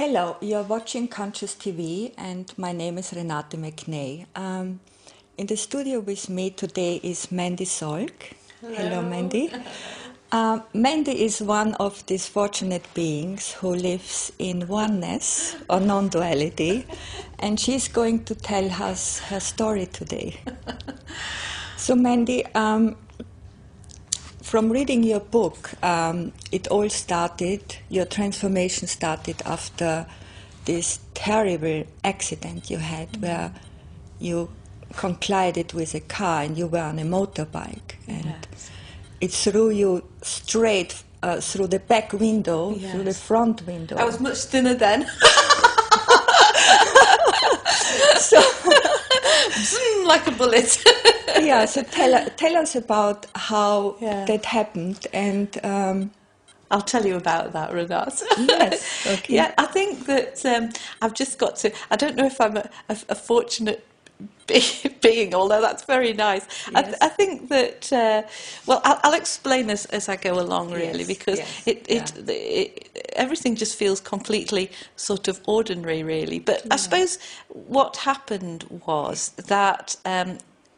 Hello, you're watching Conscious TV, and my name is Renate McNay. In the studio with me today is Mandi Solk. Hello, Mandi. Mandi is one of these fortunate beings who lives in oneness or non-duality, and she's going to tell us her story today. So, Mandi, from reading your book, it all started, your transformation started after this terrible accident you had where you collided with a car and you were on a motorbike. And it threw you straight through the back window, through the front window. I was much thinner then. So, like a bullet. yeah, so tell us about how that happened, and I'll tell you about that, Radość. yes, okay. Yeah, I think that I've just got to. I don't know if I'm a fortunate being, although that's very nice. Yes. I think that. Well, I'll explain as I go along, really, because everything just feels completely sort of ordinary, really. But I suppose what happened was that.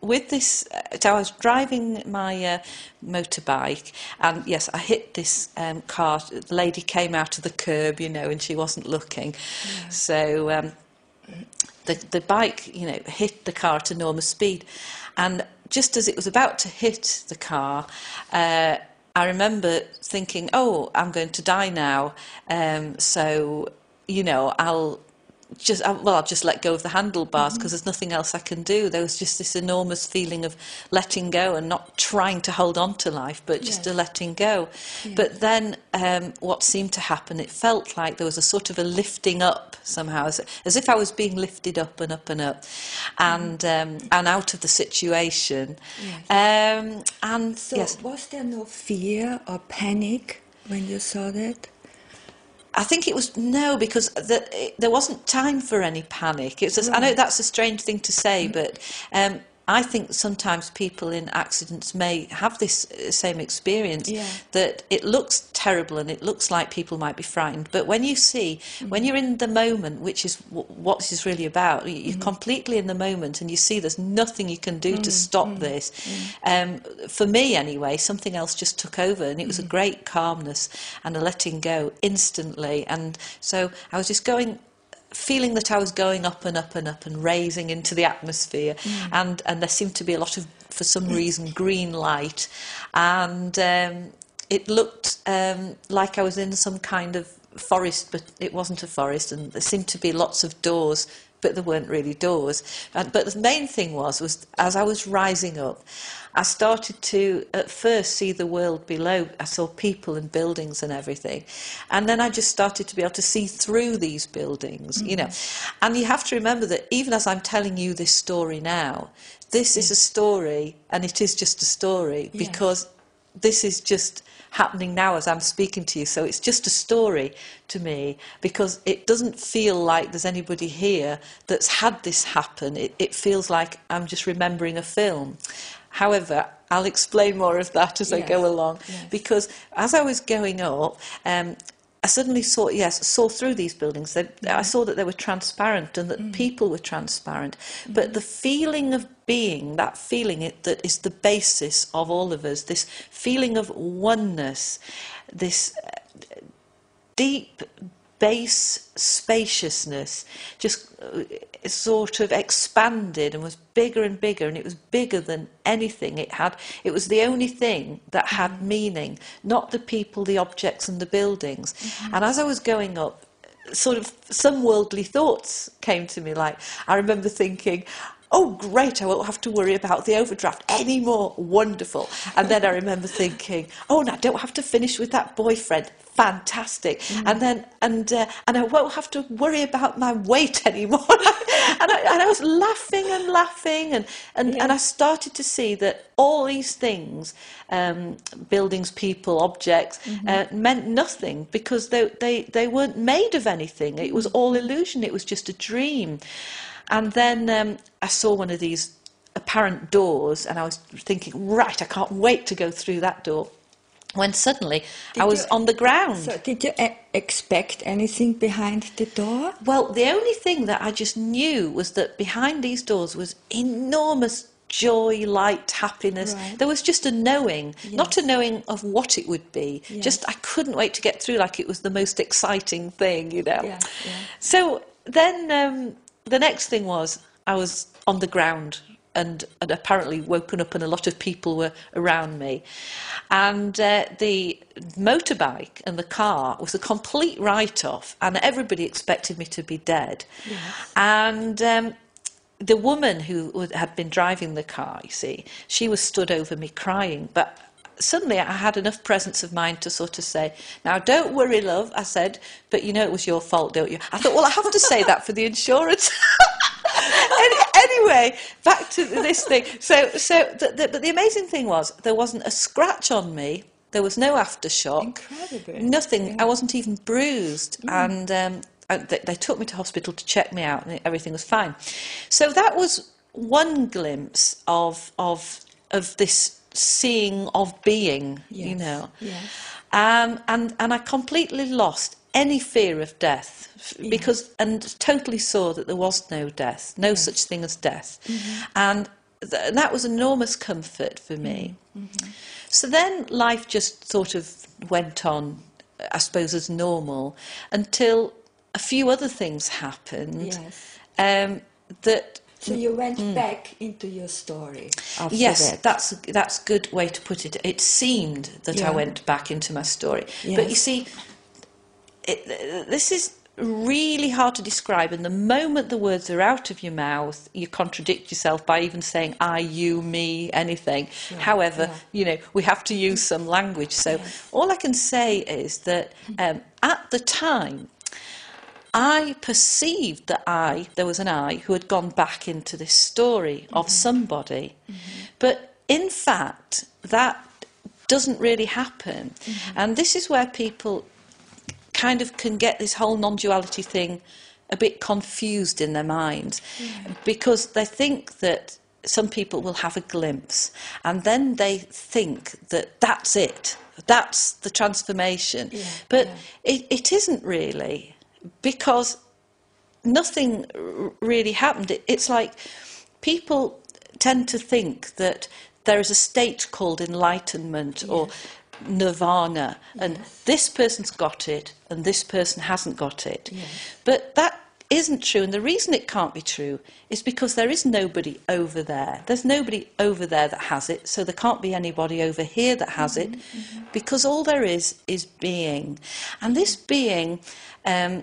With this, so I was driving my motorbike, and yes, I hit this car. The lady came out of the curb, and she wasn't looking. Yeah. So the bike, hit the car at enormous speed, and just as it was about to hit the car, I remember thinking, "Oh, I'm going to die now." So I'll just let go of the handlebars because there's nothing else I can do. There was just this enormous feeling of letting go and not trying to hold on to life, but just a letting go. Yes. But then what seemed to happen, it felt like there was a sort of a lifting up somehow, as if I was being lifted up and up and up, and out of the situation. Yes. And so was there no fear or panic when you saw that? I think it was no, because there wasn't time for any panic. It's just, I know that's a strange thing to say, but I think sometimes people in accidents may have this same experience, that it looks terrible and it looks like people might be frightened. But when you see, when you're in the moment, which is what this is really about, you're completely in the moment and you see there's nothing you can do to stop this. For me anyway, something else just took over, and it was a great calmness and a letting go instantly. And so I was just feeling that I was going up and up and up and raising into the atmosphere, and there seemed to be a lot of, for some reason, green light, and it looked like I was in some kind of forest, but it wasn't a forest, and there seemed to be lots of doors, but there weren't really doors. But the main thing was as I was rising up, I started to, at first, see the world below. I saw people and buildings and everything. And then I just started to be able to see through these buildings, And you have to remember that even as I'm telling you this story now, this is a story, and it is just a story, because this is just happening now as I'm speaking to you. So it's just a story to me, because it doesn't feel like there's anybody here that's had this happen. It feels like I'm just remembering a film. However, I'll explain more of that as I go along, because as I was going up, I suddenly saw through these buildings. I saw that they were transparent and that people were transparent. But the feeling of being, that feeling that is the basis of all of us, this feeling of oneness, this deep base spaciousness, just sort of expanded and was bigger and bigger, and it was bigger than anything. It was the only thing that had meaning, not the people, the objects and the buildings. And as I was going up, sort of some worldly thoughts came to me, like I remember thinking, oh great, I won't have to worry about the overdraft anymore, wonderful. And then I remember thinking, oh, no, I don't have to finish with that boyfriend, fantastic. And then and I won't have to worry about my weight anymore. and I was laughing and laughing, and I started to see that all these things, buildings, people, objects, meant nothing, because they weren't made of anything. It was all illusion. It was just a dream. And then I saw one of these apparent doors, and I was thinking, right, I can't wait to go through that door. when suddenly I was on the ground. So did you expect anything behind the door? Well, the only thing that I just knew was that behind these doors was enormous joy, light, happiness. Right. There was just a knowing, Yes. not a knowing of what it would be. Yes. Just I couldn't wait to get through, like it was the most exciting thing, you know. Yeah, yeah. So then the next thing was I was on the ground and apparently woken up and a lot of people were around me. And the motorbike and the car was a complete write-off and everybody expected me to be dead. Yes. And the woman who had been driving the car, you see, she was stood over me crying. But suddenly I had enough presence of mind to sort of say, now, don't worry, love, I said, but you know it was your fault, don't you? I thought, well, I have to say that for the insurance. Anyway, back to this thing. But the amazing thing was there wasn't a scratch on me. There was no aftershock. Incredible. Nothing. Yeah. I wasn't even bruised. And they took me to hospital to check me out and everything was fine. So that was one glimpse of this seeing of being, Yes. you know. Yes. And I completely lost any fear of death because and totally saw that there was no death, no such thing as death. Mm-hmm. And that was enormous comfort for me. Mm-hmm. So then life just sort of went on, I suppose, as normal until a few other things happened. Yes. That So you went back into your story after yes, that. that's a good way to put it. It seemed that I went back into my story. Yes. But you see, this is really hard to describe, and the moment the words are out of your mouth, you contradict yourself by even saying I, you, me, anything. Sure. However, you know, we have to use some language. So all I can say is that at the time, I perceived that there was an I who had gone back into this story of somebody. Mm-hmm. But in fact, that doesn't really happen. Mm-hmm. And this is where people kind of can get this whole non-duality thing a bit confused in their minds. Mm-hmm. Because they think that some people will have a glimpse and then they think that that's it. That's the transformation. Yeah. But it isn't really. Because nothing really happened. It's like people tend to think that there is a state called enlightenment or nirvana, and this person's got it and this person hasn't got it. Yes. But that isn't true, and the reason it can't be true is because there is nobody over there. There's nobody over there that has it, so there can't be anybody over here that has it, because all there is being. And this being... I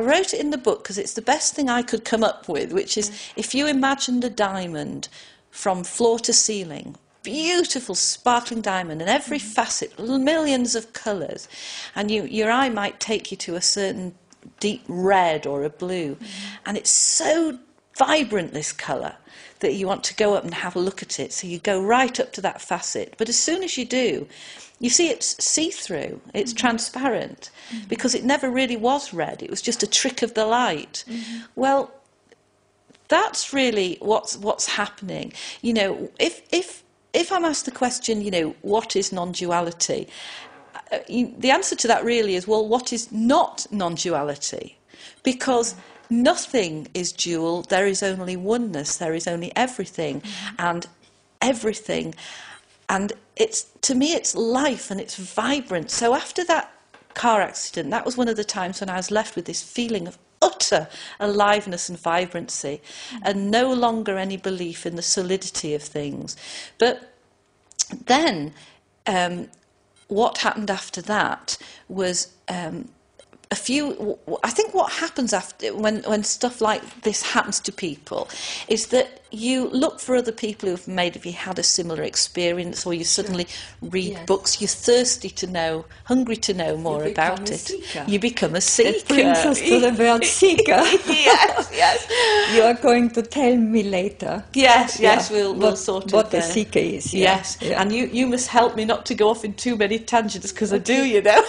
wrote it in the book because it's the best thing I could come up with, which is if you imagined a diamond from floor to ceiling, beautiful sparkling diamond, and every facet, millions of colours, and your eye might take you to a certain deep red or a blue, and it's so vibrant, this colour, that you want to go up and have a look at it, so you go right up to that facet. But as soon as you do, you see it's see-through, it's transparent, because it never really was red, it was just a trick of the light. Well, that's really what's happening. You know, if I'm asked the question, you know, what is non-duality? The answer to that really is, well, what is not non-duality? Because nothing is dual, there is only oneness, there is only everything, and everything. And to me, it's life and it's vibrant. So after that car accident, that was one of the times when I was left with this feeling of utter aliveness and vibrancy, and no longer any belief in the solidity of things. But then what happened after that was I think what happens after when stuff like this happens to people is that you look for other people who've maybe had a similar experience, or you suddenly read books. You're thirsty to know, hungry to know more about it. You become a seeker. It brings us to the word seeker. Yes. You are going to tell me later. Yes, we'll sort of... What the seeker is. Yes, and you must help me not to go off in too many tangents, because I do, you know.